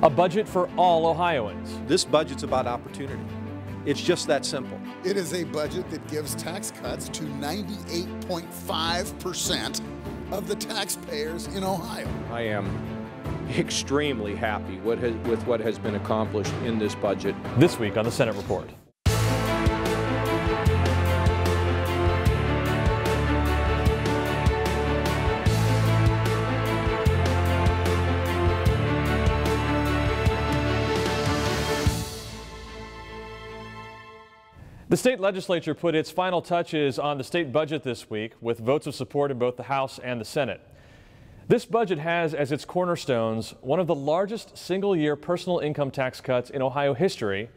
A budget for all Ohioans. This budget's about opportunity. It's just that simple. It is a budget that gives tax cuts to 98.5% of the taxpayers in Ohio. I am extremely happy with what has been accomplished in this budget. This week on the Senate Report. The state legislature put its final touches on the state budget this week with votes of support in both the House and the Senate. This budget has as its cornerstones one of the largest single-year personal income tax cuts in Ohio history,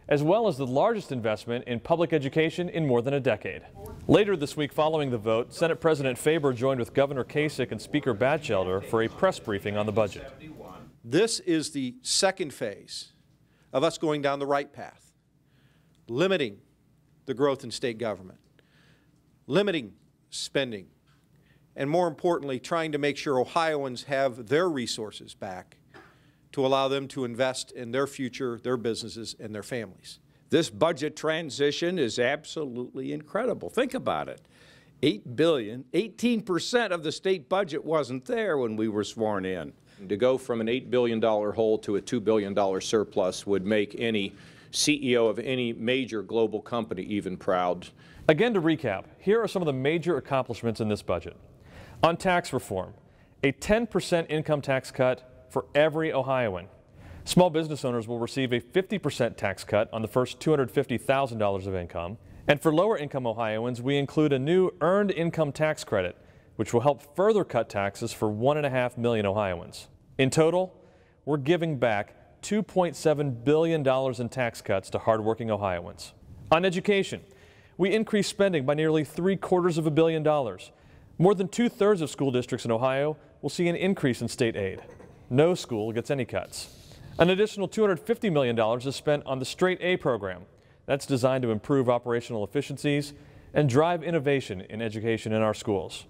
as well as the largest investment in public education in more than a decade. Later this week following the vote, Senate President Faber joined with Governor Kasich and Speaker Batchelder for a press briefing on the budget. This is the second phase of us going down the right path, limiting the growth in state government, limiting spending, and more importantly, trying to make sure Ohioans have their resources back to allow them to invest in their future, their businesses, and their families. This budget transition is absolutely incredible. Think about it. $8 billion, 18% of the state budget wasn't there when we were sworn in. To go from an $8 billion hole to a $2 billion surplus would make any CEO of any major global company even proud. Again, to recap, here are some of the major accomplishments in this budget. On tax reform, a 10% income tax cut for every Ohioan. Small business owners will receive a 50% tax cut on the first $250,000 of income. And for lower income Ohioans, we include a new earned income tax credit, which will help further cut taxes for 1.5 million Ohioans. In total, we're giving back $2.7 billion in tax cuts to hardworking Ohioans. On education, we increased spending by nearly $750 million. More than 2/3 of school districts in Ohio will see an increase in state aid. No school gets any cuts. An additional $250 million is spent on the Straight A program. That's designed to improve operational efficiencies and drive innovation in education in our schools.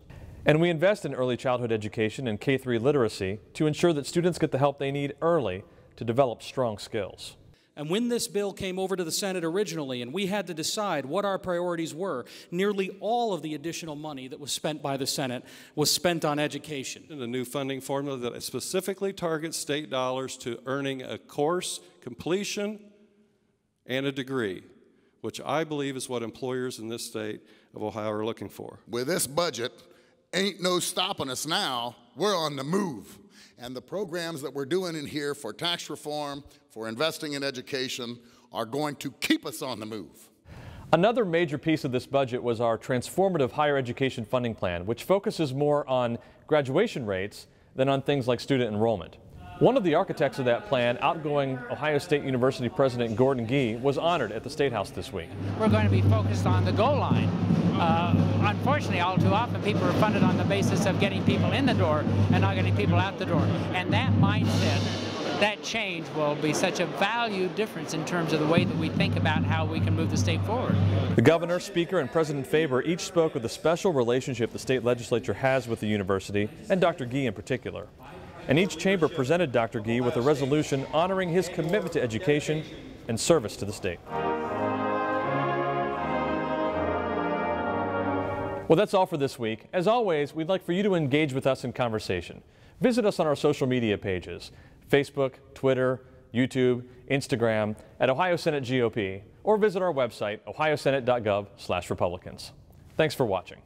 And we invest in early childhood education and K-3 literacy to ensure that students get the help they need early to develop strong skills. And when this bill came over to the Senate originally and we had to decide what our priorities were, nearly all of the additional money that was spent by the Senate was spent on education. And a new funding formula that specifically targets state dollars to earning a course completion and a degree, which I believe is what employers in this state of Ohio are looking for. With this budget, ain't no stopping us now. We're on the move. And the programs that we're doing in here for tax reform, for investing in education, are going to keep us on the move. Another major piece of this budget was our transformative higher education funding plan, which focuses more on graduation rates than on things like student enrollment. One of the architects of that plan, outgoing Ohio State University President Gordon Gee, was honored at the State House this week. We're going to be focused on the goal line. Unfortunately, all too often people are funded on the basis of getting people in the door and not getting people out the door. And that mindset, that change will be such a value difference in terms of the way that we think about how we can move the state forward. The governor, speaker, and President Faber each spoke of the special relationship the state legislature has with the university, and Dr. Gee in particular. And each chamber presented Dr. Gee with a resolution honoring his commitment to education and service to the state. Well, that's all for this week. As always, we'd like for you to engage with us in conversation. Visit us on our social media pages, Facebook, Twitter, YouTube, Instagram, at Ohio Senate GOP, or visit our website, ohiosenate.gov/Republicans. Thanks for watching.